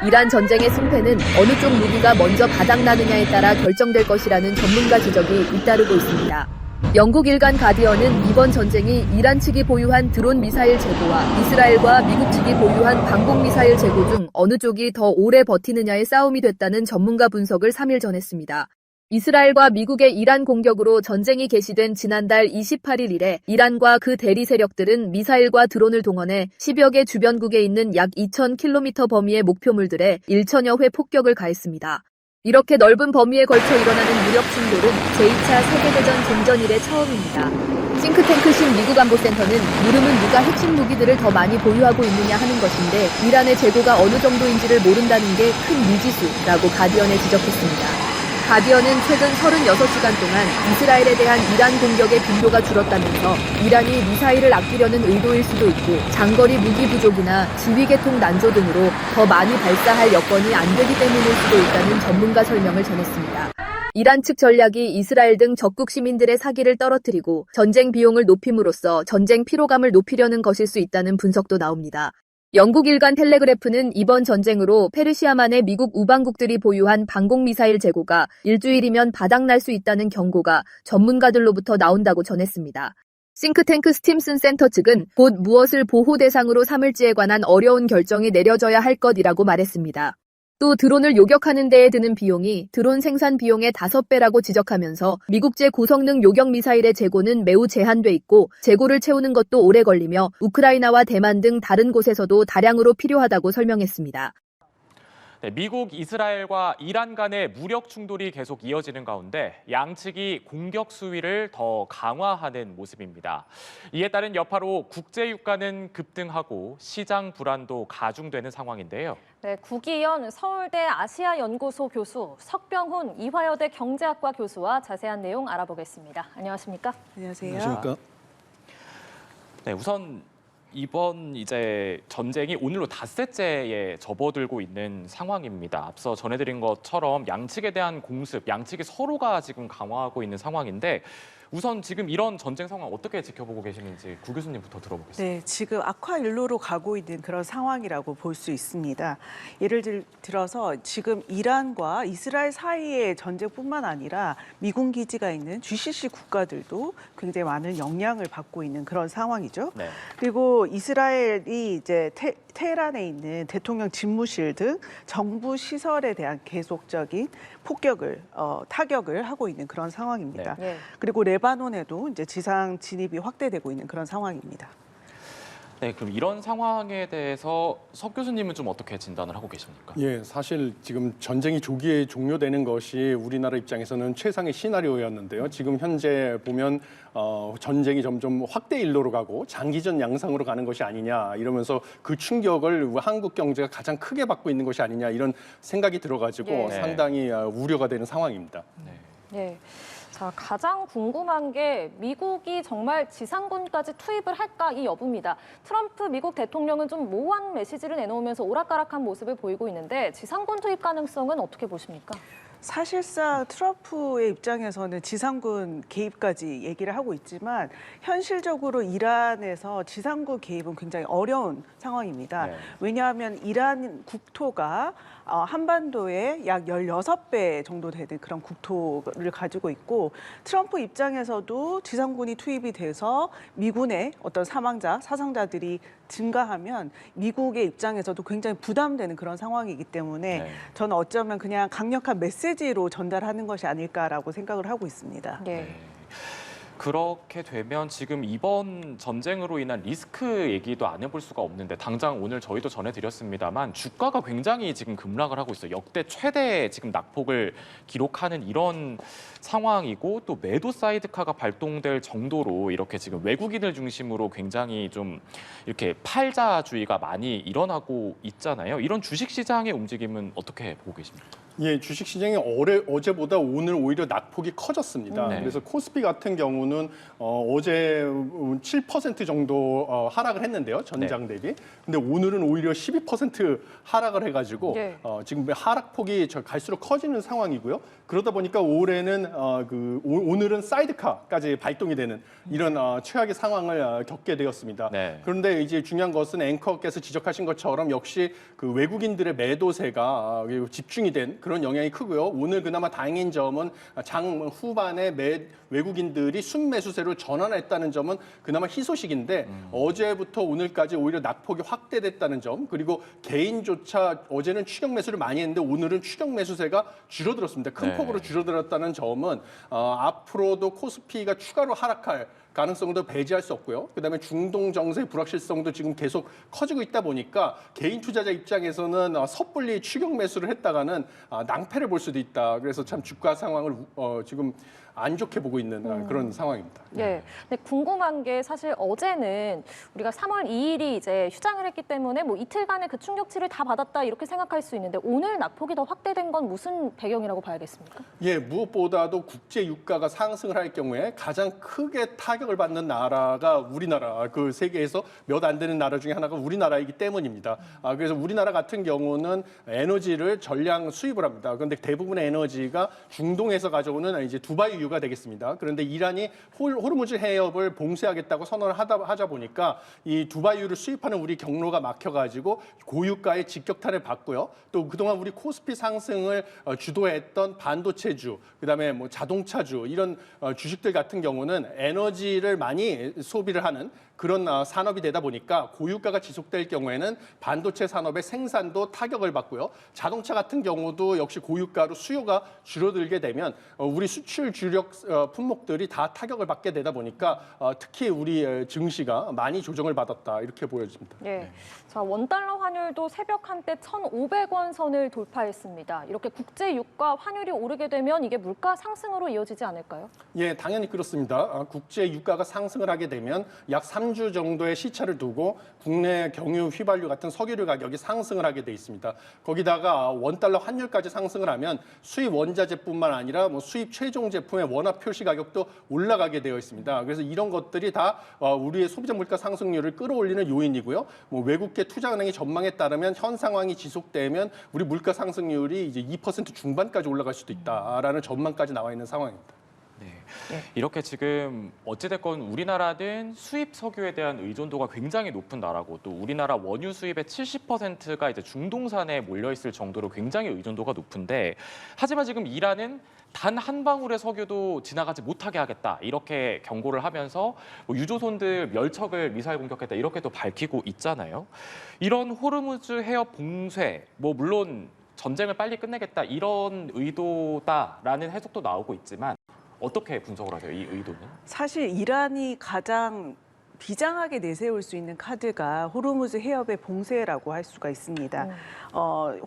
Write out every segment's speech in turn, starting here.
이란 전쟁의 승패는 어느 쪽 무기가 먼저 바닥나느냐에 따라 결정될 것이라는 전문가 지적이 잇따르고 있습니다. 영국 일간 가디언은 이번 전쟁이 이란 측이 보유한 드론 미사일 재고와 이스라엘과 미국 측이 보유한 방공 미사일 재고 중 어느 쪽이 더 오래 버티느냐의 싸움이 됐다는 전문가 분석을 3일 전했습니다. 이스라엘과 미국의 이란 공격으로 전쟁이 개시된 지난달 28일 이래 이란과 그 대리 세력들은 미사일과 드론을 동원해 10여 개 주변국에 있는 약 2,000km 범위의 목표물들에 1천여 회 폭격을 가했습니다. 이렇게 넓은 범위에 걸쳐 일어나는 무력 충돌은 제2차 세계대전 종전 이래 처음입니다. 싱크탱크신 미국 안보센터는 물음은 누가 핵심 무기들을 더 많이 보유하고 있느냐 하는 것인데 이란의 재고가 어느 정도인지를 모른다는 게 큰 미지수라고 가디언에 지적했습니다. 가디언은 최근 36시간 동안 이스라엘에 대한 이란 공격의 빈도가 줄었다면서 이란이 미사일을 아끼려는 의도일 수도 있고 장거리 무기 부족이나 지휘계통 난조 등으로 더 많이 발사할 여건이 안 되기 때문일 수도 있다는 전문가 설명을 전했습니다. 이란 측 전략이 이스라엘 등 적국 시민들의 사기를 떨어뜨리고 전쟁 비용을 높임으로써 전쟁 피로감을 높이려는 것일 수 있다는 분석도 나옵니다. 영국 일간 텔레그래프는 이번 전쟁으로 페르시아만의 미국 우방국들이 보유한 방공미사일 재고가 일주일이면 바닥날 수 있다는 경고가 전문가들로부터 나온다고 전했습니다. 싱크탱크 스팀슨 센터 측은 곧 무엇을 보호 대상으로 삼을지에 관한 어려운 결정이 내려져야 할 것이라고 말했습니다. 또 드론을 요격하는 데에 드는 비용이 드론 생산 비용의 5배라고 지적하면서 미국제 고성능 요격 미사일의 재고는 매우 제한돼 있고 재고를 채우는 것도 오래 걸리며 우크라이나와 대만 등 다른 곳에서도 다량으로 필요하다고 설명했습니다. 네, 미국, 이스라엘과 이란 간의 무력 충돌이 계속 이어지는 가운데 양측이 공격 수위를 더 강화하는 모습입니다. 이에 따른 여파로 국제 유가는 급등하고 시장 불안도 가중되는 상황인데요. 네, 구기현 서울대 아시아연구소 교수, 석병훈 이화여대 경제학과 교수와 자세한 내용 알아보겠습니다. 안녕하십니까? 안녕하세요. 안녕하십니까? 네, 우선 이번 전쟁이 오늘로 닷새째에 접어들고 있는 상황입니다. 앞서 전해드린 것처럼 양측에 대한 공습, 양측이 서로가 지금 강화하고 있는 상황인데 우선 지금 이런 전쟁 상황 어떻게 지켜보고 계시는지 구 교수님부터 들어보겠습니다. 네, 지금 악화일로로 가고 있는 그런 상황이라고 볼 수 있습니다. 예를 들어서 지금 이란과 이스라엘 사이의 전쟁뿐만 아니라 미군 기지가 있는 GCC 국가들도 굉장히 많은 영향을 받고 있는 그런 상황이죠. 네. 그리고 이스라엘이 이제 테헤란에 있는 대통령 집무실 등 정부 시설에 대한 계속적인 타격을 하고 있는 그런 상황입니다. 네. 그리고 레바논에도 이제 지상 진입이 확대되고 있는 그런 상황입니다. 네, 그럼 이런 상황에 대해서 석 교수님은 좀 어떻게 진단을 하고 계십니까? 예, 사실 지금 전쟁이 조기에 종료되는 것이 우리나라 입장에서는 최상의 시나리오였는데요. 지금 현재 보면 전쟁이 점점 확대 일로로 가고 장기전 양상으로 가는 것이 아니냐 이러면서 그 충격을 한국 경제가 가장 크게 받고 있는 것이 아니냐 이런 생각이 들어가지고 네. 상당히 우려가 되는 상황입니다. 네. 네. 자, 가장 궁금한 게 미국이 정말 지상군까지 투입을 할까 이 여부입니다. 트럼프 미국 대통령은 좀 모호한 메시지를 내놓으면서 오락가락한 모습을 보이고 있는데 지상군 투입 가능성은 어떻게 보십니까? 사실상 트럼프의 입장에서는 지상군 개입까지 얘기를 하고 있지만 현실적으로 이란에서 지상군 개입은 굉장히 어려운 상황입니다. 네. 왜냐하면 이란 국토가 한반도의 약 16배 정도 되는 그런 국토를 가지고 있고 트럼프 입장에서도 지상군이 투입이 돼서 미군의 어떤 사상자들이 증가하면 미국의 입장에서도 굉장히 부담되는 그런 상황이기 때문에 네. 저는 어쩌면 그냥 강력한 메시지로 전달하는 것이 아닐까라고 생각을 하고 있습니다. 네. 그렇게 되면 지금 이번 전쟁으로 인한 리스크 얘기도 안 해볼 수가 없는데 당장 오늘 저희도 전해드렸습니다만 주가가 굉장히 지금 급락을 하고 있어요. 역대 최대 지금 낙폭을 기록하는 이런 상황이고 또 매도 사이드카가 발동될 정도로 이렇게 지금 외국인을 중심으로 굉장히 좀 이렇게 팔자주의가 많이 일어나고 있잖아요. 이런 주식시장의 움직임은 어떻게 보고 계십니까? 예, 주식 시장이 어제보다 오늘 오히려 낙폭이 커졌습니다. 네. 그래서 코스피 같은 경우는 어제 7% 정도 하락을 했는데요, 전장 대비. 근데 오늘은 오히려 12% 하락을 해가지고 네. 지금 하락폭이 갈수록 커지는 상황이고요. 그러다 보니까 올해는 오늘은 사이드카까지 발동이 되는 이런 최악의 상황을 겪게 되었습니다. 네. 그런데 이제 중요한 것은 앵커께서 지적하신 것처럼 역시 그 외국인들의 매도세가 집중이 된 그런 영향이 크고요. 오늘 그나마 다행인 점은 장 후반에 외국인들이 순매수세로 전환했다는 점은 그나마 희소식인데 어제부터 오늘까지 오히려 낙폭이 확대됐다는 점, 그리고 개인조차 어제는 추격 매수를 많이 했는데 오늘은 추격 매수세가 줄어들었습니다. 큰 네. 폭으로 줄어들었다는 점은 앞으로도 코스피가 추가로 하락할 가능성도 배제할 수 없고요. 그다음에 중동 정세 불확실성도 지금 계속 커지고 있다 보니까 개인 투자자 입장에서는 섣불리 추격 매수를 했다가는 낭패를 볼 수도 있다. 그래서 참 주가 상황을 지금 안 좋게 보고 있는 그런 상황입니다. 예. 근데 궁금한 게 사실 어제는 우리가 3월 2일이 이제 휴장을 했기 때문에 뭐 이틀간의 그 충격치를 다 받았다 이렇게 생각할 수 있는데 오늘 낙폭이 더 확대된 건 무슨 배경이라고 봐야겠습니까? 예, 무엇보다도 국제 유가가 상승을 할 경우에 가장 크게 타격을 받는 나라가 우리나라, 그 세계에서 몇 안 되는 나라 중에 하나가 우리나라이기 때문입니다. 그래서 우리나라 같은 경우는 에너지를 전량 수입을 합니다. 그런데 대부분의 에너지가 중동에서 가져오는 이제 두바이유가 되겠습니다. 그런데 이란이 호르무즈 해협을 봉쇄하겠다고 선언을 하자 보니까 이 두바이유를 수입하는 우리 경로가 막혀가지고 고유가의 직격탄을 받고요. 또 그동안 우리 코스피 상승을 주도했던 반도체주, 그다음에 뭐 자동차주 이런 주식들 같은 경우는 에너지를 많이 소비를 하는 그런 산업이 되다 보니까 고유가가 지속될 경우에는 반도체 산업의 생산도 타격을 받고요. 자동차 같은 경우도 역시 고유가로 수요가 줄어들게 되면 우리 수출 주력 품목들이 다 타격을 받게 되다 보니까 특히 우리 증시가 많이 조정을 받았다 이렇게 보여집니다. 예. 자, 원달러 환율도 새벽 한때 1,500원 선을 돌파했습니다. 이렇게 국제 유가 환율이 오르게 되면 이게 물가 상승으로 이어지지 않을까요? 예, 당연히 그렇습니다. 국제 유가가 상승을 하게 되면 약 3주 정도의 시차를 두고 국내 경유, 휘발유 같은 석유류 가격이 상승을 하게 돼 있습니다. 거기다가 원달러 환율까지 상승을 하면 수입 원자재뿐만 아니라 뭐 수입 최종 제품의 원화 표시 가격도 올라가게 되어 있습니다. 그래서 이런 것들이 다 우리의 소비자 물가 상승률을 끌어올리는 요인이고요. 뭐 외국계 투자은행의 전망에 따르면 현 상황이 지속되면 우리 물가 상승률이 이제 2% 중반까지 올라갈 수도 있다라는 전망까지 나와 있는 상황입니다. 네. 이렇게 지금 어찌됐건 우리나라는 수입 석유에 대한 의존도가 굉장히 높은 나라고 또 우리나라 원유 수입의 70%가 이제 중동산에 몰려 있을 정도로 굉장히 의존도가 높은데 하지만 지금 이란은 단 한 방울의 석유도 지나가지 못하게 하겠다 이렇게 경고를 하면서 뭐 유조선들 멸척을 미사일 공격했다 이렇게 또 밝히고 있잖아요. 이런 호르무즈 해협 봉쇄 뭐 물론 전쟁을 빨리 끝내겠다 이런 의도다라는 해석도 나오고 있지만 어떻게 분석을 하세요, 이 의도는? 사실 이란이 가장 비장하게 내세울 수 있는 카드가 호르무즈 해협의 봉쇄라고 할 수가 있습니다.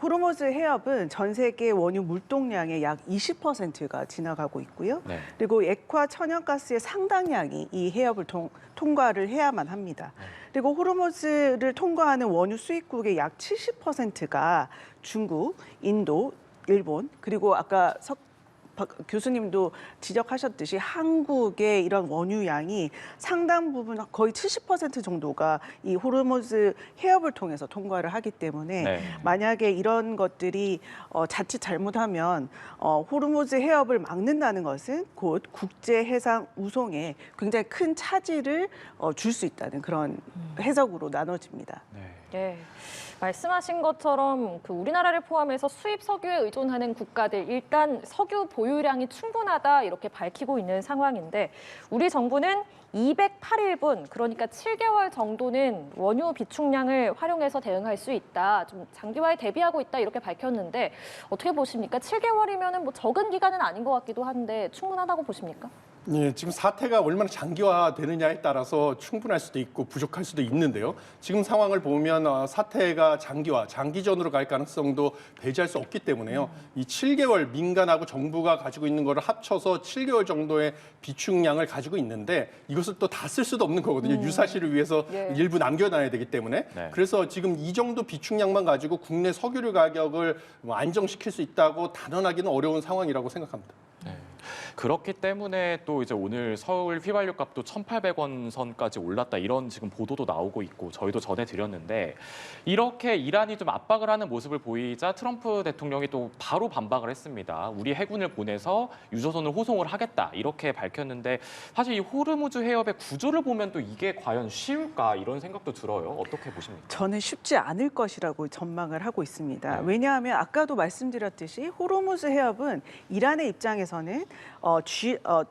호르무즈 해협은 전 세계 원유 물동량의 약 20%가 지나가고 있고요. 네. 그리고 액화 천연가스의 상당량이 이 해협을 통과를 해야만 합니다. 그리고 호르무즈를 통과하는 원유 수입국의 약 70%가 중국, 인도, 일본, 그리고 아까 박 교수님도 지적하셨듯이 한국의 이런 원유 양이 상당 부분 거의 70% 정도가 이 호르무즈 해협을 통해서 통과를 하기 때문에 네. 만약에 이런 것들이 자칫 잘못하면 호르무즈 해협을 막는다는 것은 곧 국제 해상 우송에 굉장히 큰 차질을 줄 수 있다는 그런 해석으로 나눠집니다. 네. 예. 말씀하신 것처럼 그 우리나라를 포함해서 수입 석유에 의존하는 국가들 일단 석유 보유량이 충분하다 이렇게 밝히고 있는 상황인데 우리 정부는 208일분 그러니까 7개월 정도는 원유 비축량을 활용해서 대응할 수 있다. 좀 장기화에 대비하고 있다 이렇게 밝혔는데 어떻게 보십니까? 7개월이면은 뭐 적은 기간은 아닌 것 같기도 한데 충분하다고 보십니까? 예, 지금 사태가 얼마나 장기화되느냐에 따라서 충분할 수도 있고 부족할 수도 있는데요. 지금 상황을 보면 사태가 장기전으로 갈 가능성도 배제할 수 없기 때문에요. 이 7개월 민간하고 정부가 가지고 있는 거를 합쳐서 7개월 정도의 비축량을 가지고 있는데 이것을 또 다 쓸 수도 없는 거거든요. 유사시를 위해서 예. 일부 남겨놔야 되기 때문에. 네. 그래서 지금 이 정도 비축량만 가지고 국내 석유류 가격을 안정시킬 수 있다고 단언하기는 어려운 상황이라고 생각합니다. 그렇기 때문에 또 이제 오늘 서울 휘발유 값도 1,800원 선까지 올랐다 이런 지금 보도도 나오고 있고 저희도 전해드렸는데 이렇게 이란이 좀 압박을 하는 모습을 보이자 트럼프 대통령이 또 바로 반박을 했습니다. 우리 해군을 보내서 유조선을 호송을 하겠다 이렇게 밝혔는데 사실 이 호르무즈 해협의 구조를 보면 또 이게 과연 쉬울까 이런 생각도 들어요. 어떻게 보십니까? 저는 쉽지 않을 것이라고 전망을 하고 있습니다. 네. 왜냐하면 아까도 말씀드렸듯이 호르무즈 해협은 이란의 입장에서는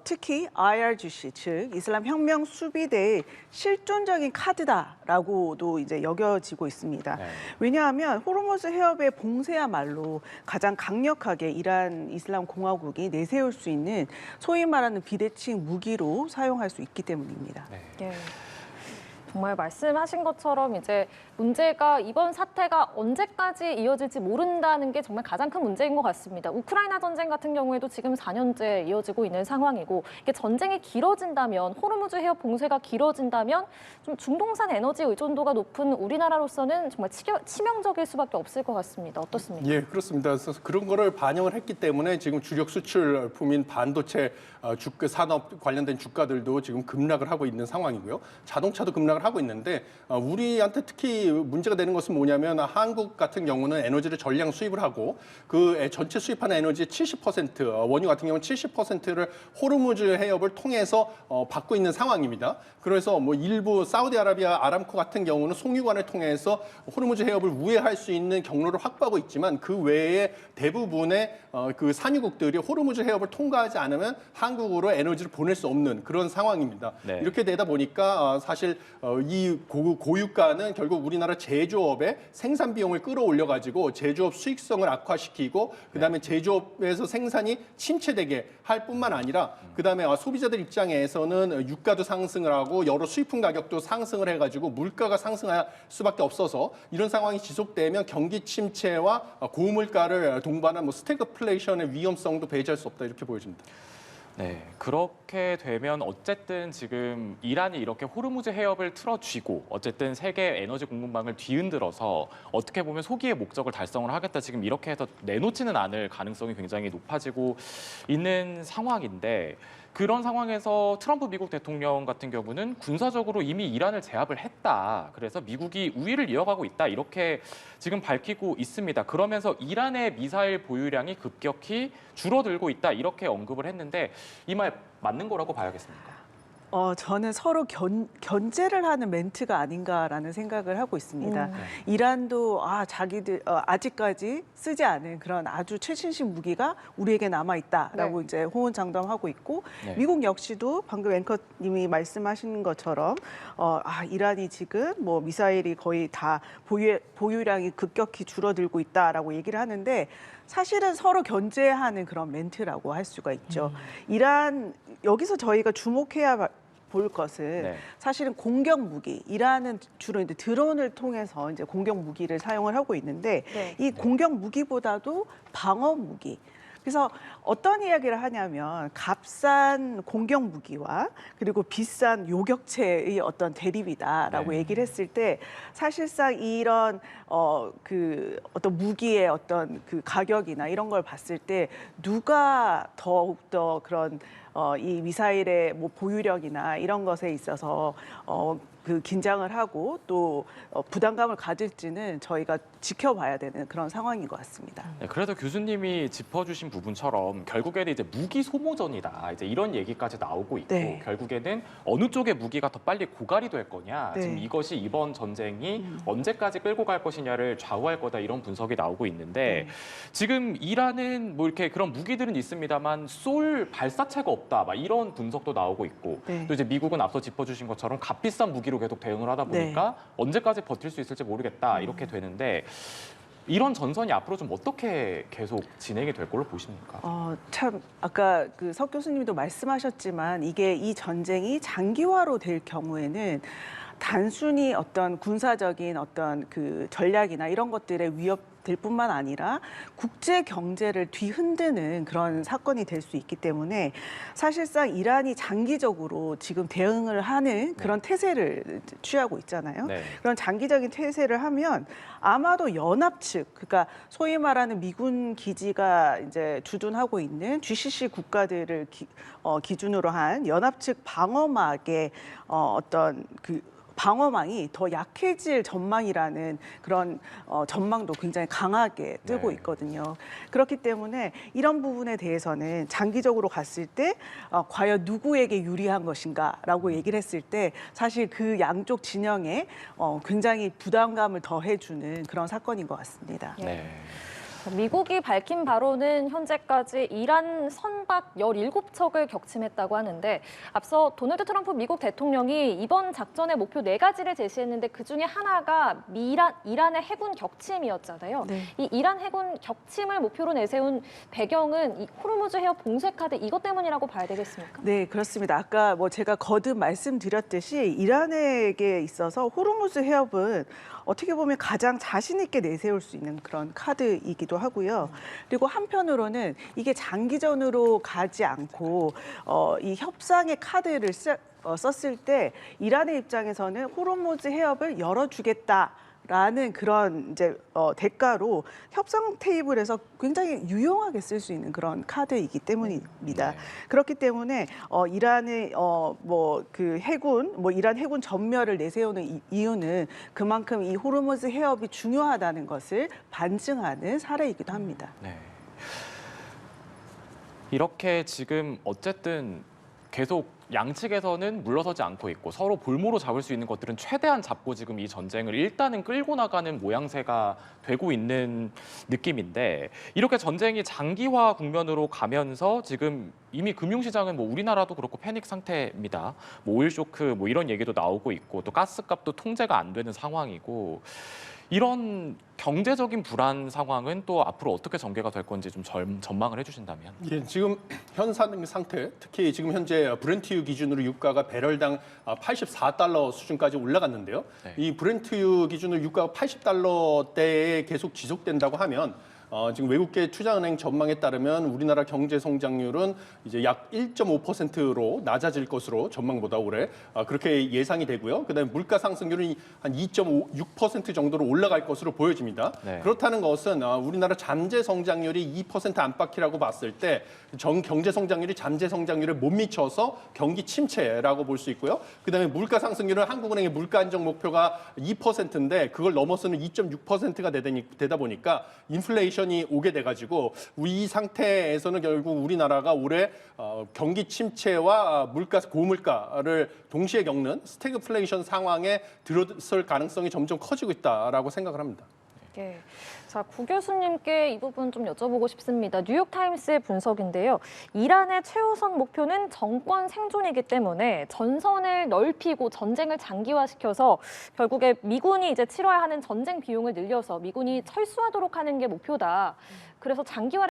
특히 IRGC 즉 이슬람 혁명 수비대의 실존적인 카드다라고도 이제 여겨지고 있습니다. 네. 왜냐하면 호르무즈 해협의 봉쇄야말로 가장 강력하게 이란 이슬람 공화국이 내세울 수 있는 소위 말하는 비대칭 무기로 사용할 수 있기 때문입니다. 네. 예. 정말 말씀하신 것처럼 이제 문제가 이번 사태가 언제까지 이어질지 모른다는 게 정말 가장 큰 문제인 것 같습니다. 우크라이나 전쟁 같은 경우에도 지금 4년째 이어지고 있는 상황이고 이게 전쟁이 길어진다면 호르무즈 해협 봉쇄가 길어진다면 좀 중동산 에너지 의존도가 높은 우리나라로서는 정말 치명적일 수밖에 없을 것 같습니다. 어떻습니까? 예, 그렇습니다. 그래서 그런 거를 반영을 했기 때문에 지금 주력 수출품인 반도체 산업 관련된 주가들도 지금 급락을 하고 있는 상황이고요. 자동차도 급락을 하고 있는데 우리한테 특히 문제가 되는 것은 뭐냐면 한국 같은 경우는 에너지를 전량 수입을 하고 그 전체 수입하는 에너지의 70% 원유 같은 경우는 70%를 호르무즈 해협을 통해서 받고 있는 상황입니다. 그래서 뭐 일부 사우디아라비아 아람코 같은 경우는 송유관을 통해서 호르무즈 해협을 우회할 수 있는 경로를 확보하고 있지만 그 외에 대부분의 그 산유국들이 호르무즈 해협을 통과하지 않으면 한국으로 에너지를 보낼 수 없는 그런 상황입니다. 네. 이렇게 되다 보니까 사실 이 고유가는 결국 우리나라 제조업의 생산 비용을 끌어올려 가지고 제조업 수익성을 악화시키고 그다음에 제조업에서 생산이 침체되게 할 뿐만 아니라 그다음에 소비자들 입장에서는 유가도 상승을 하고 여러 수입품 가격도 상승을 해 가지고 물가가 상승할 수밖에 없어서 이런 상황이 지속되면 경기 침체와 고물가를 동반한 뭐 스태그플레이션의 위험성도 배제할 수 없다 이렇게 보여집니다. 네, 그렇게 되면 어쨌든 지금 이란이 이렇게 호르무즈 해협을 틀어쥐고 어쨌든 세계 에너지 공급망을 뒤흔들어서 어떻게 보면 소기의 목적을 달성을 하겠다 지금 이렇게 해서 내놓지는 않을 가능성이 굉장히 높아지고 있는 상황인데 그런 상황에서 트럼프 미국 대통령 같은 경우는 군사적으로 이미 이란을 제압을 했다. 그래서 미국이 우위를 이어가고 있다. 이렇게 지금 밝히고 있습니다. 그러면서 이란의 미사일 보유량이 급격히 줄어들고 있다. 이렇게 언급을 했는데 이 말 맞는 거라고 봐야겠습니까? 저는 서로 견제를 하는 멘트가 아닌가라는 생각을 하고 있습니다. 이란도 자기들 아직까지 쓰지 않은 그런 아주 최신식 무기가 우리에게 남아 있다라고 네. 이제 호언장담하고 있고 네. 미국 역시도 방금 앵커님이 말씀하신 것처럼 이란이 지금 뭐 미사일이 거의 다 보유량이 급격히 줄어들고 있다라고 얘기를 하는데 사실은 서로 견제하는 그런 멘트라고 할 수가 있죠. 이란 여기서 저희가 주목해야 볼 것은 네. 사실은 공격 무기. 이란은 주로 이제 드론을 통해서 이제 공격 무기를 사용을 하고 있는데 네. 이 공격 무기보다도 방어 무기. 그래서 어떤 이야기를 하냐면 값싼 공격 무기와 그리고 비싼 요격체의 어떤 대립이다라고 네. 얘기를 했을 때 사실상 이런 어떤 무기의 어떤 그 가격이나 이런 걸 봤을 때 누가 더욱더 그런 이 미사일의 뭐 보유력이나 이런 것에 있어서 그 긴장을 하고 또 부담감을 가질지는 저희가 지켜봐야 되는 그런 상황인 것 같습니다. 네, 그래도 교수님이 짚어주신 부분처럼 결국에는 이제 무기 소모전이다. 이제 이런 얘기까지 나오고 있고 네. 결국에는 어느 쪽의 무기가 더 빨리 고갈이 될 거냐. 네. 지금 이것이 이번 전쟁이 언제까지 끌고 갈 것이냐를 좌우할 거다 이런 분석이 나오고 있는데 지금 이란은 뭐 이렇게 그런 무기들은 있습니다만 쏠 발사체가 없다. 막 이런 분석도 나오고 있고 네. 또 이제 미국은 앞서 짚어주신 것처럼 값비싼 무기로 계속 대응을 하다 보니까 언제까지 버틸 수 있을지 모르겠다. 이렇게 되는데 이런 전선이 앞으로 좀 어떻게 계속 진행이 될 걸로 보십니까? 참 아까 그 석 교수님도 말씀하셨지만 이 전쟁이 장기화로 될 경우에는 단순히 어떤 군사적인 어떤 그 전략이나 이런 것들의 위협될 뿐만 아니라 국제 경제를 뒤흔드는 그런 사건이 될 수 있기 때문에 사실상 이란이 장기적으로 지금 대응을 하는 그런 태세를 취하고 있잖아요. 네. 그런 장기적인 태세를 하면 아마도 연합 측, 그러니까 소위 말하는 미군 기지가 이제 주둔하고 있는 GCC 국가들을 기준으로 한 연합 측 방어막의 어떤 그 방어망이 더 약해질 전망이라는 그런 전망도 굉장히 강하게 뜨고 네. 있거든요. 그렇기 때문에 이런 부분에 대해서는 장기적으로 갔을 때 과연 누구에게 유리한 것인가라고 얘기를 했을 때 사실 그 양쪽 진영에 굉장히 부담감을 더해주는 그런 사건인 것 같습니다. 네. 미국이 밝힌 바로는 현재까지 이란 선박 17척을 격침했다고 하는데 앞서 도널드 트럼프 미국 대통령이 이번 작전의 목표 4가지를 제시했는데 그중에 하나가 이란의 해군 격침이었잖아요. 네. 이 이란 해군 격침을 목표로 내세운 배경은 이 호르무즈 해협 봉쇄 카드 이것 때문이라고 봐야 되겠습니까? 네, 그렇습니다. 아까 제가 거듭 말씀드렸듯이 이란에게 있어서 호르무즈 해협은 어떻게 보면 가장 자신 있게 내세울 수 있는 그런 카드이기도 하고요. 그리고 한편으로는 이게 장기전으로 가지 않고 이 협상의 카드를 썼을 때 이란의 입장에서는 호르무즈 해협을 열어주겠다라는 그런 이제 대가로 협상 테이블에서 굉장히 유용하게 쓸 수 있는 그런 카드이기 때문입니다. 네. 그렇기 때문에 이란의 이란 해군 전멸을 내세우는 이유는 그만큼 이 호르무즈 해협이 중요하다는 것을 반증하는 사례이기도 합니다. 네. 이렇게 지금 어쨌든 계속 양측에서는 물러서지 않고 있고 서로 볼모로 잡을 수 있는 것들은 최대한 잡고 지금 이 전쟁을 일단은 끌고 나가는 모양새가 되고 있는 느낌인데 이렇게 전쟁이 장기화 국면으로 가면서 지금 이미 금융시장은 뭐 우리나라도 그렇고 패닉 상태입니다. 뭐 오일 쇼크 뭐 이런 얘기도 나오고 있고 또 가스값도 통제가 안 되는 상황이고 이런 경제적인 불안 상황은 또 앞으로 어떻게 전개가 될 건지 좀 전망을 해주신다면. 예, 지금 현 상태, 특히 지금 현재 브렌트유 기준으로 유가가 배럴당 84달러 수준까지 올라갔는데요. 네. 이 브렌트유 기준으로 유가가 80달러대에 계속 지속된다고 하면 지금 외국계 투자은행 전망에 따르면 우리나라 경제 성장률은 이제 약 1.5%로 낮아질 것으로 전망보다 올해 그렇게 예상이 되고요. 그다음에 물가 상승률은 한 2.6% 정도로 올라갈 것으로 보여집니다. 네. 그렇다는 것은 우리나라 잠재 성장률이 2% 안팎이라고 봤을 때 경제 성장률이 잠재 성장률에 못 미쳐서 경기 침체라고 볼 수 있고요. 그다음에 물가 상승률은 한국은행의 물가 안정 목표가 2%인데 그걸 넘어서는 2.6%가 되다 보니까 인플레이션이 오게 돼가지고 이 상태에서는 결국 우리나라가 올해 경기 침체와 고물가를 동시에 겪는 스태그플레이션 상황에 들어설 가능성이 점점 커지고 있다라고 생각을 합니다. 네. 자, 구 교수님께 이 부분 좀 여쭤보고 싶습니다. 뉴욕타임스의 분석인데요. 이란의 최우선 목표는 정권 생존이기 때문에 전선을 넓히고 전쟁을 장기화시켜서 결국에 미군이 이제 치러야 하는 전쟁 비용을 늘려서 미군이 철수하도록 하는 게 목표다. 그래서 장기화